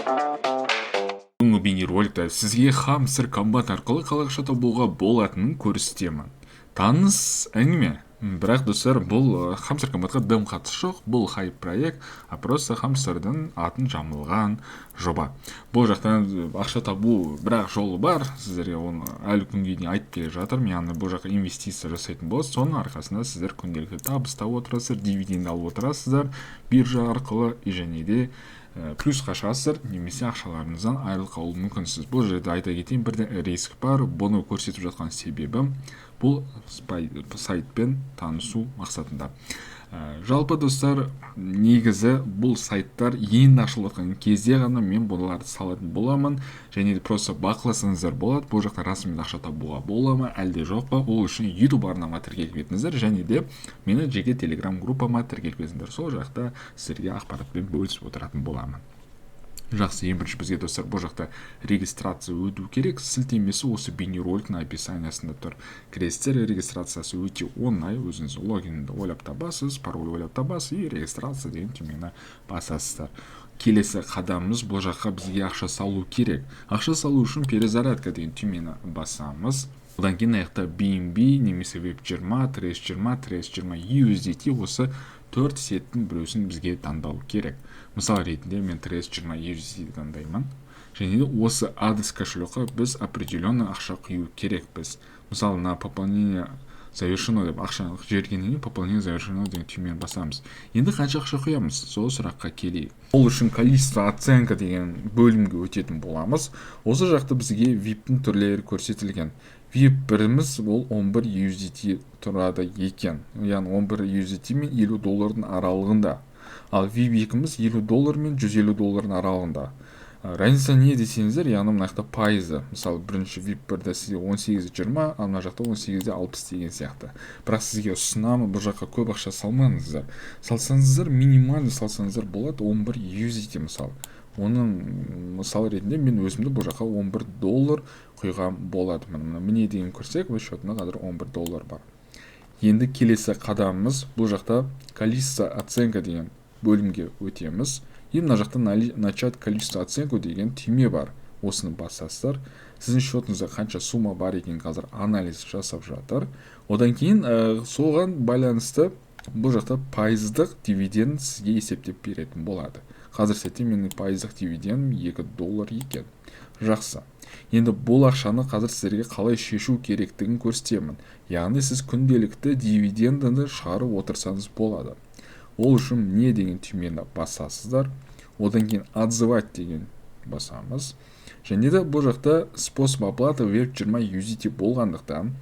Бүгінгі бейнероликта сізге хамстер комбат арқылы қалай ақша табуға болатынын көрсетемін. Таныс әңгіме. Бірақ достар, бұл хамстер комбатқа дым қатысы жоқ, бұл хайп проект, просто хамстердің атын жамылған жоба. Бұл жақтан ақша табу бірақ жолы бар, сіздерге оны әлі күнге дейін айтып келе жатырмын. Яғни бұл жаққа инвестиция жасайтын болсаңыз, соның арқасында сіздер күнделікті табыс тауып отырасыздар, дивиденд алып отырасыздар, биржа арқылы және де плюс қашасыздар, немесе ақшаларыңыздан айырылып қалуы мүмкінсіз. Бұл жерде айта кетейін, бірден риск бар. Бұны көрсетіп жатқан себебім бұл сайтпен танысу мақсатында. Жалпы достар, негізі бұл сайттар енді ашылып жатқан кезде ғана мен бұларды салатын боламын, және де просто бақыласаңыздар болады, бұл жақта расымен ақша табуға бола ма, әлде жоқ па. Ол үшін YouTube арнама тіркеліп кетіңіздер, және де мені жеке Telegram группама тіркеліп кетіңіздер. Сол жақта сіздерге ақпаратпен бөлісіп отыратын боламын. Жақсы, ең бірінші бізге достар, бұл жақта регистрация өту керек. Сілтемесі осы бейнероликтің описаниясында тұр. Кіресіздер, регистрациясы өте оңай, өзіңіз логинді ойлап табасыз, пароль ойлап табасыз, и регистрация деген түймені басасыздар. Келесі қадамымыз, бұл жаққа бізге ақша салу керек. Ақша салу үшін перезарядка деген түймені басамыз. Одан кейін аяқта BNB немесе Web20, Trace20, Trace20 USDT осы 4 сеттің біреусін бізге таңдау керек. Мысал ретінде мен Trace20 USDT таңдаймын. Және де осы адрес кошелекқа біз определенный ақша құю керекпіз. Мысалы, на пополнение завершено деп ақша жібергеннен пополнение завершено деген түймені басамыз. Енді қанша ақша құямыз? Сол сұраққа келейік. Ол үшін количество оценка деген бөлімге өтетін боламыз. Осы жақта бізге VIP-дің түрлері көрсетілген. VIP біріміз ол 11 USDT тұрады екен. Яғни 11 USDT мен $50 аралығында. Ал VIP 2-міз $50 мен $150 аралығында. Разница не десеңіздер, яғни мынақта пайызы. Мысалы, бірінші VIP 1-де сізге 18-20, ал мына жақта 18-60 деген сияқты. Бірақ сізге ұсынамын, бұл жаққа көп ақша салмаңыздар. Салсаңыздар, минимальный салсаңыздар болады 11 USDT мысалы. Оның мысал ретінде мен өзімді бұл жаққа $11 құйған болады. Міне деген көрсек, өз шотында қазір $11 бар. Енді келесі қадамымыз, бұл жақта количество оценка деген бөлімге өтеміз. И мына жақта начать количество оценку деген түйме бар. Осыны басасыздар. Сіздің шотыңызда қанша сумма бар екен қазір анализ жасап жатыр. Одан кейін соған байланысты бұл жақта пайыздық дивиденд сізге есептеп беретін болады. Қазір сәтте менің пайыздық дивидендім $2 екен. Жақсы. Енді бұл ақшаны қазір сіздерге қалай шешу керектігін көрсетемін. Яғни сіз күнделікті дивидендіні шығарып отырсаңыз болады. Ол үшін не деген түймені басасыздар. Одан кейін отзывать деген басамыз. Және де бұл жақта способ оплаты Web20 USDT болғандықтан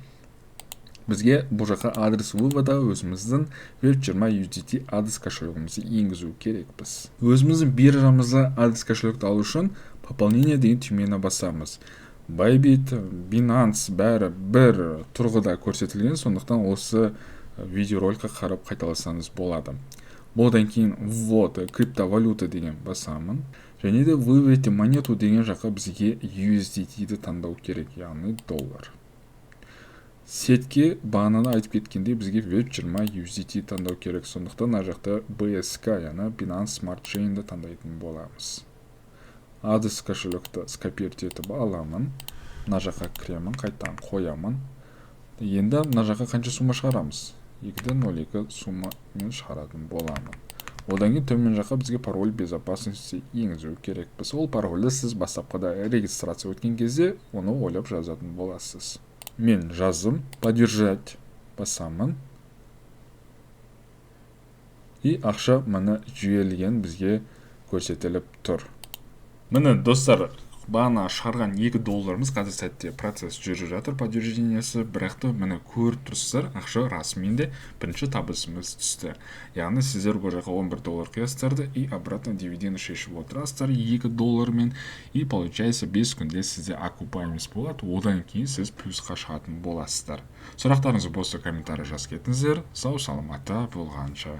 бізге бұл жаққа адрес вывода өзіміздің Web20 USDT адрес кошелегімізді енгізу керекпіз. Өзіміздің биржамызда адрес кошелекті алу үшін пополнение деген түймені басамыз. Bybit, Binance бәрі бір тұрғыда көрсетілген, сондықтан осы видеороликқа қарап қайталасаңыз болады. Одан кейін ввод криптовалюта деген басамын. Және де выведите монету деген жаққа бізге USDT-ді таңдау керек, яғни доллар. Сетке бағананы айтып кеткенде бізге Web20 USDT таңдау керек, сондықтан мына жақта BSK, яғни Binance Smart Chain-ді таңдайтын боламыз. Адрес кошелекті скопировать етіп аламын. Мына жаққа кіремін, қайтадан қоямын. Енді мына жаққа қанша сумма шығарамыз? 2.02 сумма мен шығаратын боламын. Одан кейін төмен жаққа бізге пароль безопасности енгізу керек. Ол парольді сіз бастапқыда регистрация өткен кезде оны ойлап жазатын боласыз. Мен жаздым, поддержать басамын. И ақша мына жүйелген бізге көрсетіліп тұр. Міне достар, бағана шығарған $2-мыз қазір сәтте процесс жүріп жатыр, подтверждениесі, бірақ та міне көріп тұрсыздар, ақша расымен де бірінші табысымыз түсті. Яғни сіздер бұл жаққа $11 құясыздар и обратно дивиденд шешіп отырасыздар $2-мен, и получается 5 күнде сізде окупаемость болады, одан кейін сіз плюсқа шығатын боласыздар. Сұрақтарыңыз болса комментарий жазып кетіңіздер. Сау саламатта болғанша.